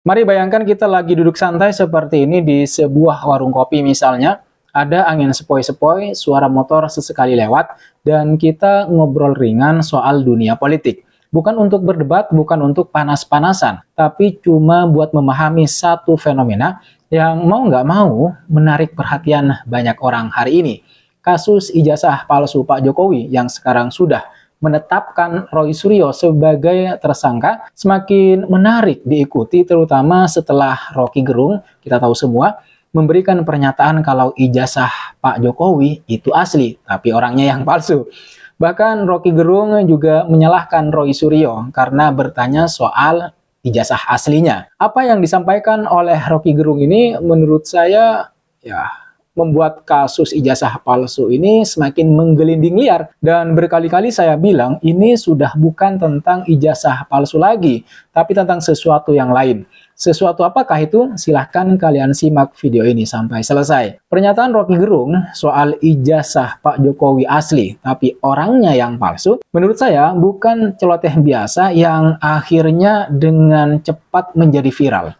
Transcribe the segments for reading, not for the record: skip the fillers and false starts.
Mari bayangkan kita lagi duduk santai seperti ini di sebuah warung kopi misalnya. Ada angin sepoi-sepoi, suara motor sesekali lewat, dan kita ngobrol ringan soal dunia politik. Bukan untuk berdebat, bukan untuk panas-panasan, tapi cuma buat memahami satu fenomena yang mau nggak mau menarik perhatian banyak orang hari ini. Kasus ijazah palsu Pak Jokowi yang sekarang sudah menetapkan Roy Suryo sebagai tersangka semakin menarik diikuti, terutama setelah Roky Gerung, kita tahu semua, memberikan pernyataan kalau ijazah Pak Jokowi itu asli, tapi orangnya yang palsu. Bahkan Roky Gerung juga menyalahkan Roy Suryo karena bertanya soal ijazah aslinya. Apa yang disampaikan oleh Roky Gerung ini menurut saya membuat kasus ijazah palsu ini semakin menggelinding liar. Dan berkali-kali saya bilang ini sudah bukan tentang ijazah palsu lagi, tapi tentang sesuatu yang lain. Sesuatu apakah itu? Silahkan kalian simak video ini sampai selesai. Pernyataan Roky Gerung soal ijazah Pak Jokowi asli, tapi orangnya yang palsu, menurut saya bukan celoteh biasa yang akhirnya dengan cepat menjadi viral.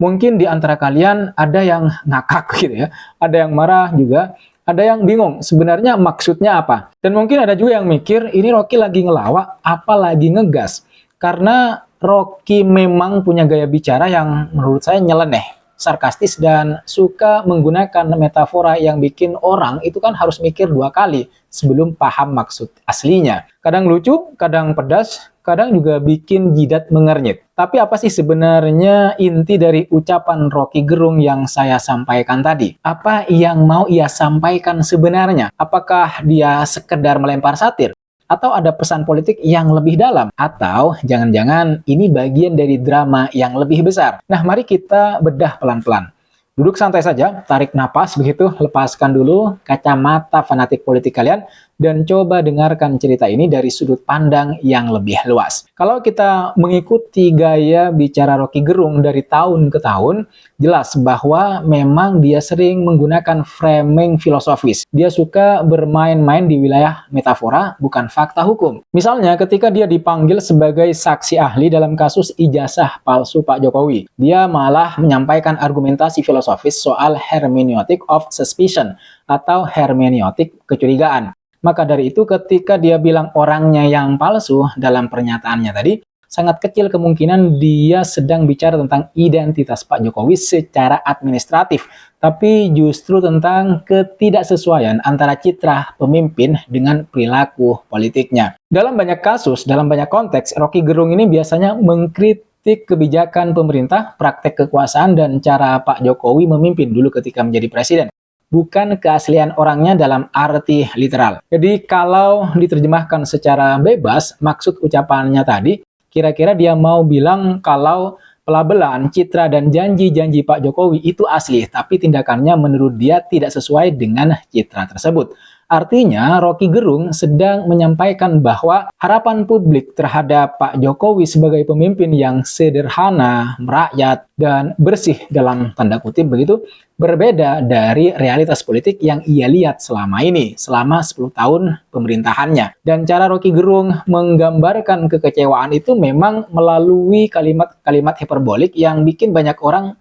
Mungkin di antara kalian ada yang ngakak gitu ya, ada yang marah juga, ada yang bingung sebenarnya maksudnya apa. Dan mungkin ada juga yang mikir ini Roky lagi ngelawak, apa lagi ngegas. Karena Roky memang punya gaya bicara yang menurut saya nyeleneh, sarkastis, dan suka menggunakan metafora yang bikin orang itu kan harus mikir dua kali sebelum paham maksud aslinya. Kadang lucu, kadang pedas, kadang juga bikin jidat mengernyit. Tapi apa sih sebenarnya inti dari ucapan Roky Gerung yang saya sampaikan tadi? Apa yang mau ia sampaikan sebenarnya? Apakah dia sekedar melempar satir? Atau ada pesan politik yang lebih dalam? Atau jangan-jangan ini bagian dari drama yang lebih besar? Nah, mari kita bedah pelan-pelan. Duduk santai saja, tarik napas begitu, lepaskan dulu kacamata fanatik politik kalian, dan coba dengarkan cerita ini dari sudut pandang yang lebih luas. Kalau kita mengikuti gaya bicara Roky Gerung dari tahun ke tahun, jelas bahwa memang dia sering menggunakan framing filosofis. Dia suka bermain-main di wilayah metafora, bukan fakta hukum. Misalnya ketika dia dipanggil sebagai saksi ahli dalam kasus ijazah palsu Pak Jokowi, dia malah menyampaikan argumentasi filosofis soal hermeneutic of suspicion atau hermeneutik kecurigaan. Maka dari itu ketika dia bilang orangnya yang palsu dalam pernyataannya tadi, sangat kecil kemungkinan dia sedang bicara tentang identitas Pak Jokowi secara administratif, tapi justru tentang ketidaksesuaian antara citra pemimpin dengan perilaku politiknya. Dalam banyak kasus, dalam banyak konteks, Roky Gerung ini biasanya mengkritik kebijakan pemerintah, praktek kekuasaan, dan cara Pak Jokowi memimpin dulu ketika menjadi presiden. Bukan keaslian orangnya dalam arti literal. Jadi kalau diterjemahkan secara bebas, maksud ucapannya tadi, kira-kira dia mau bilang kalau pelabelan, citra, dan janji-janji Pak Jokowi itu asli, tapi tindakannya menurut dia tidak sesuai dengan citra tersebut. Artinya, Roky Gerung sedang menyampaikan bahwa harapan publik terhadap Pak Jokowi sebagai pemimpin yang sederhana, merakyat, dan bersih dalam tanda kutip begitu, berbeda dari realitas politik yang ia lihat selama ini, selama 10 tahun pemerintahannya. Dan cara Roky Gerung menggambarkan kekecewaan itu memang melalui kalimat-kalimat hiperbolik yang bikin banyak orang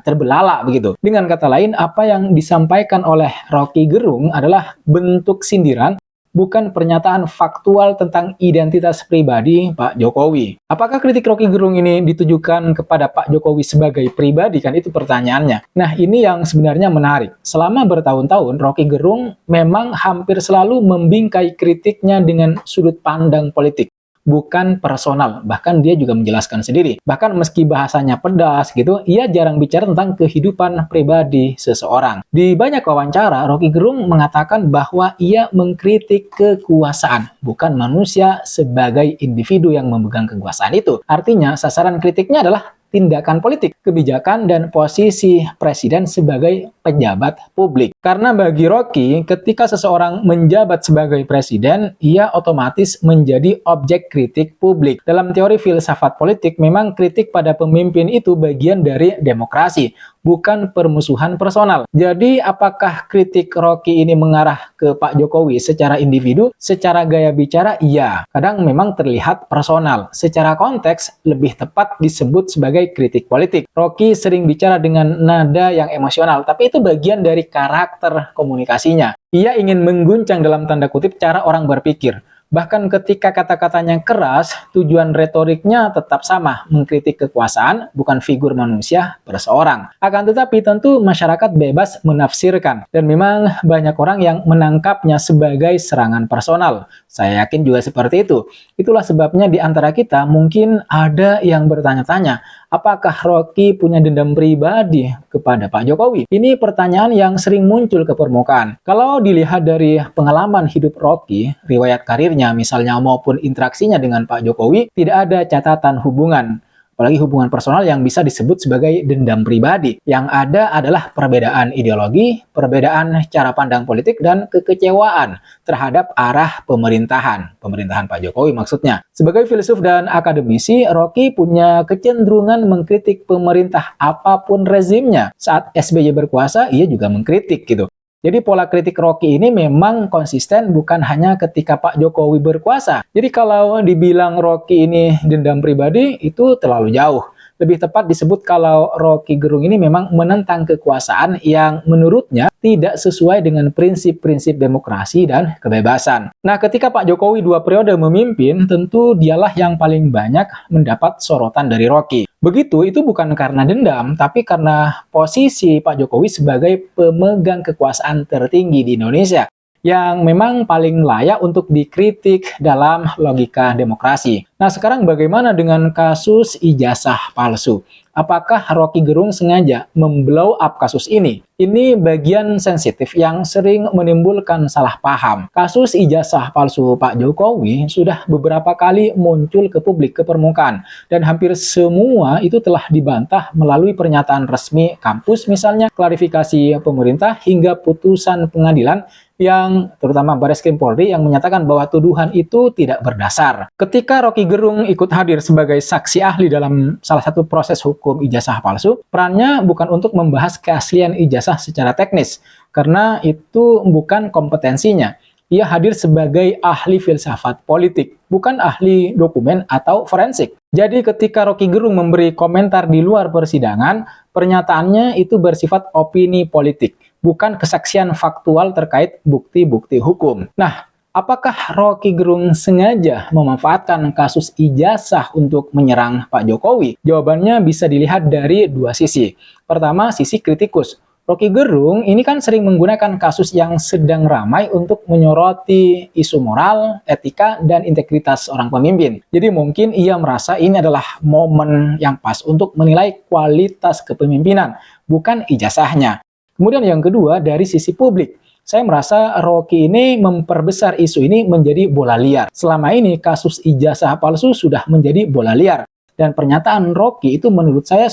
terbelalak begitu. Dengan kata lain, apa yang disampaikan oleh Roky Gerung adalah bentuk sindiran, bukan pernyataan faktual tentang identitas pribadi Pak Jokowi. Apakah kritik Roky Gerung ini ditujukan kepada Pak Jokowi sebagai pribadi? Kan itu pertanyaannya. Nah, ini yang sebenarnya menarik. Selama bertahun-tahun, Roky Gerung memang hampir selalu membingkai kritiknya dengan sudut pandang politik, bukan personal. Bahkan dia juga menjelaskan sendiri. Bahkan meski bahasanya pedas gitu, ia jarang bicara tentang kehidupan pribadi seseorang. Di banyak wawancara, Roky Gerung mengatakan bahwa ia mengkritik kekuasaan, bukan manusia sebagai individu yang memegang kekuasaan itu. Artinya, sasaran kritiknya adalah tindakan politik, kebijakan, dan posisi presiden sebagai pejabat publik. Karena bagi Rocky, ketika seseorang menjabat sebagai presiden, ia otomatis menjadi objek kritik publik. Dalam teori filsafat politik, memang kritik pada pemimpin itu bagian dari demokrasi, bukan permusuhan personal. Jadi, apakah kritik Rocky ini mengarah ke Pak Jokowi secara individu? Secara gaya bicara, iya. Kadang memang terlihat personal. Secara konteks, lebih tepat disebut sebagai kritik politik. Rocky sering bicara dengan nada yang emosional, tapi itu bagian dari karakter komunikasinya. Ia ingin mengguncang dalam tanda kutip cara orang berpikir. Bahkan ketika kata-katanya keras, tujuan retoriknya tetap sama, mengkritik kekuasaan, bukan figur manusia perseorang. Akan tetapi tentu masyarakat bebas menafsirkan, dan memang banyak orang yang menangkapnya sebagai serangan personal. Saya yakin juga seperti itu. Itulah sebabnya di antara kita mungkin ada yang bertanya-tanya, apakah Rocky punya dendam pribadi kepada Pak Jokowi? Ini pertanyaan yang sering muncul ke permukaan. Kalau dilihat dari pengalaman hidup Rocky, riwayat karirnya misalnya maupun interaksinya dengan Pak Jokowi, tidak ada catatan hubungan. Apalagi hubungan personal yang bisa disebut sebagai dendam pribadi. Yang ada adalah perbedaan ideologi, perbedaan cara pandang politik, dan kekecewaan terhadap arah pemerintahan. Pemerintahan Pak Jokowi maksudnya. Sebagai filsuf dan akademisi, Rocky punya kecenderungan mengkritik pemerintah apapun rezimnya. Saat SBY berkuasa, ia juga mengkritik gitu. Jadi pola kritik Rocky ini memang konsisten bukan hanya ketika Pak Jokowi berkuasa. Jadi kalau dibilang Rocky ini dendam pribadi, itu terlalu jauh. Lebih tepat disebut kalau Rocky Gerung ini memang menentang kekuasaan yang menurutnya tidak sesuai dengan prinsip-prinsip demokrasi dan kebebasan. Nah, ketika Pak Jokowi 2 periode memimpin, tentu dialah yang paling banyak mendapat sorotan dari Rocky. Begitu, itu bukan karena dendam, tapi karena posisi Pak Jokowi sebagai pemegang kekuasaan tertinggi di Indonesia, yang memang paling layak untuk dikritik dalam logika demokrasi. Nah, sekarang bagaimana dengan kasus ijazah palsu? Apakah Rocky Gerung sengaja memblow up kasus ini? Ini bagian sensitif yang sering menimbulkan salah paham. Kasus ijazah palsu Pak Jokowi sudah beberapa kali muncul ke publik, ke permukaan. Dan hampir semua itu telah dibantah melalui pernyataan resmi kampus misalnya, klarifikasi pemerintah, hingga putusan pengadilan yang terutama Bareskrim Polri yang menyatakan bahwa tuduhan itu tidak berdasar. Ketika Rocky Gerung ikut hadir sebagai saksi ahli dalam salah satu proses hukum ijazah palsu, perannya bukan untuk membahas keaslian ijazah secara teknis, karena itu bukan kompetensinya. Ia hadir sebagai ahli filsafat politik, bukan ahli dokumen atau forensik. Jadi ketika Rocky Gerung memberi komentar di luar persidangan, pernyataannya itu bersifat opini politik, bukan kesaksian faktual terkait bukti-bukti hukum. Nah, apakah Rocky Gerung sengaja memanfaatkan kasus ijazah untuk menyerang Pak Jokowi? Jawabannya bisa dilihat dari dua sisi. Pertama, sisi kritikus. Rocky Gerung ini kan sering menggunakan kasus yang sedang ramai untuk menyoroti isu moral, etika, dan integritas orang pemimpin. Jadi mungkin ia merasa ini adalah momen yang pas untuk menilai kualitas kepemimpinan, bukan ijazahnya. Kemudian yang kedua, dari sisi publik. Saya merasa Rocky ini memperbesar isu ini menjadi bola liar. Selama ini kasus ijazah palsu sudah menjadi bola liar. Dan pernyataan Rocky itu menurut saya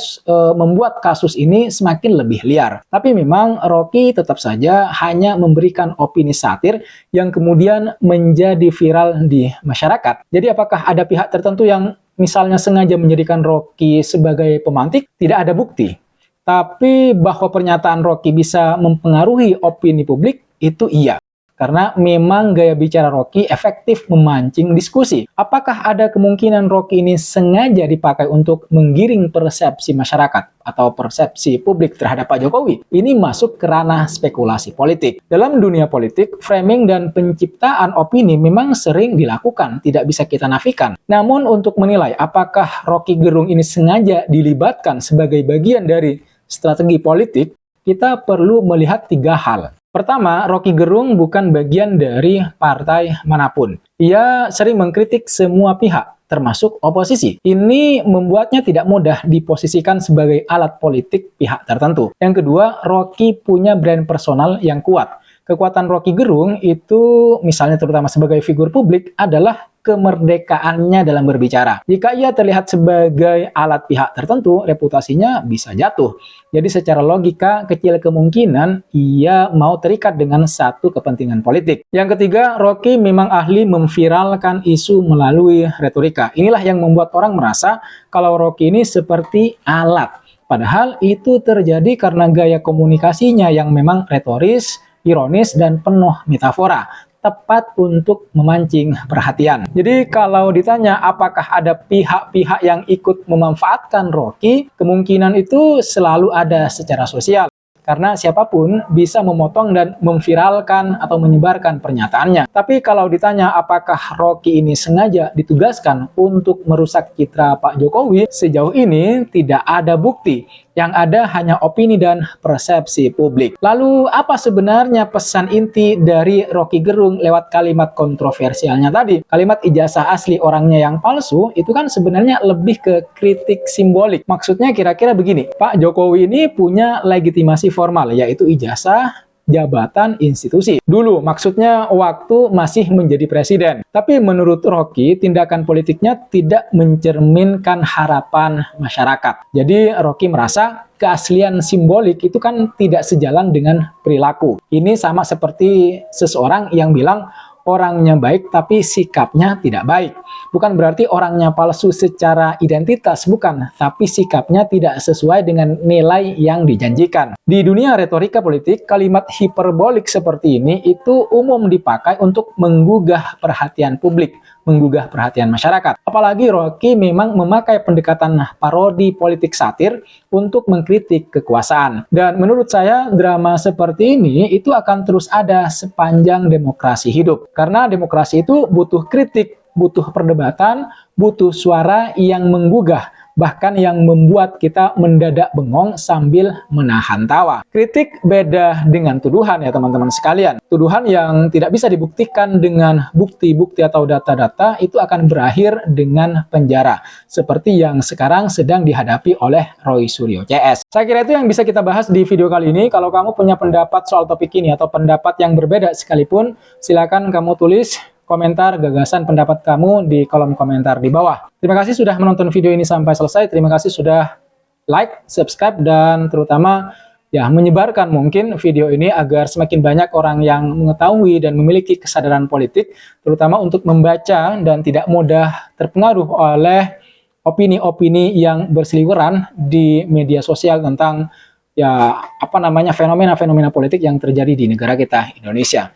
membuat kasus ini semakin lebih liar. Tapi memang Rocky tetap saja hanya memberikan opini satir yang kemudian menjadi viral di masyarakat. Jadi apakah ada pihak tertentu yang misalnya sengaja menjadikan Rocky sebagai pemantik? Tidak ada bukti. Tapi bahwa pernyataan Rocky bisa mempengaruhi opini publik, itu iya. Karena memang gaya bicara Rocky efektif memancing diskusi. Apakah ada kemungkinan Rocky ini sengaja dipakai untuk menggiring persepsi masyarakat atau persepsi publik terhadap Pak Jokowi? Ini masuk ke ranah spekulasi politik. Dalam dunia politik, framing dan penciptaan opini memang sering dilakukan, tidak bisa kita nafikan. Namun untuk menilai apakah Rocky Gerung ini sengaja dilibatkan sebagai bagian dari strategi politik, kita perlu melihat 3 hal. Pertama, Rocky Gerung bukan bagian dari partai manapun. Ia sering mengkritik semua pihak, termasuk oposisi. Ini membuatnya tidak mudah diposisikan sebagai alat politik pihak tertentu. Yang kedua, Rocky punya brand personal yang kuat. Kekuatan Rocky Gerung itu misalnya terutama sebagai figur publik adalah kemerdekaannya dalam berbicara. Jika ia terlihat sebagai alat pihak tertentu, reputasinya bisa jatuh. Jadi secara logika, kecil kemungkinan ia mau terikat dengan satu kepentingan politik. Yang ketiga, Rocky memang ahli memviralkan isu melalui retorika. Inilah yang membuat orang merasa kalau Rocky ini seperti alat. Padahal itu terjadi karena gaya komunikasinya yang memang retoris, ironis, dan penuh metafora, tepat untuk memancing perhatian. Jadi kalau ditanya apakah ada pihak-pihak yang ikut memanfaatkan Rocky, kemungkinan itu selalu ada secara sosial. Karena siapapun bisa memotong dan memviralkan atau menyebarkan pernyataannya. Tapi kalau ditanya apakah Rocky ini sengaja ditugaskan untuk merusak citra Pak Jokowi, sejauh ini tidak ada bukti. Yang ada hanya opini dan persepsi publik. Lalu apa sebenarnya pesan inti dari Rocky Gerung lewat kalimat kontroversialnya tadi? Kalimat ijazah asli orangnya yang palsu itu kan sebenarnya lebih ke kritik simbolik. Maksudnya kira-kira begini, Pak Jokowi ini punya legitimasi formal, yaitu ijazah jabatan institusi. Dulu maksudnya waktu masih menjadi presiden. Tapi menurut Rocky, tindakan politiknya tidak mencerminkan harapan masyarakat. Jadi Rocky merasa keaslian simbolik itu kan tidak sejalan dengan perilaku. Ini sama seperti seseorang yang bilang orangnya baik tapi sikapnya tidak baik. Bukan berarti orangnya palsu secara identitas, bukan, tapi sikapnya tidak sesuai dengan nilai yang dijanjikan. Di dunia retorika politik, kalimat hiperbolik seperti ini itu umum dipakai untuk menggugah perhatian publik, menggugah perhatian masyarakat. Apalagi Rocky memang memakai pendekatan parodi politik satir untuk mengkritik kekuasaan. Dan menurut saya drama seperti ini itu akan terus ada sepanjang demokrasi hidup. Karena demokrasi itu butuh kritik, butuh perdebatan, butuh suara yang menggugah, bahkan yang membuat kita mendadak bengong sambil menahan tawa. Kritik beda dengan tuduhan ya teman-teman sekalian. Tuduhan yang tidak bisa dibuktikan dengan bukti-bukti atau data-data itu akan berakhir dengan penjara. Seperti yang sekarang sedang dihadapi oleh Roy Suryo CS. Saya kira itu yang bisa kita bahas di video kali ini. Kalau kamu punya pendapat soal topik ini atau pendapat yang berbeda sekalipun, silakan kamu tulis komentar, gagasan, pendapat kamu di kolom komentar di bawah. Terima kasih sudah menonton video ini sampai selesai. Terima kasih sudah like, subscribe, dan terutama ya menyebarkan mungkin video ini agar semakin banyak orang yang mengetahui dan memiliki kesadaran politik, terutama untuk membaca dan tidak mudah terpengaruh oleh opini-opini yang berseliweran di media sosial tentang ya fenomena-fenomena politik yang terjadi di negara kita, Indonesia.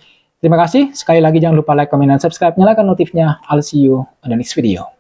Terima kasih. Sekali lagi jangan lupa like, comment, dan subscribe. Nyalakan notifnya. I'll see you on the next video.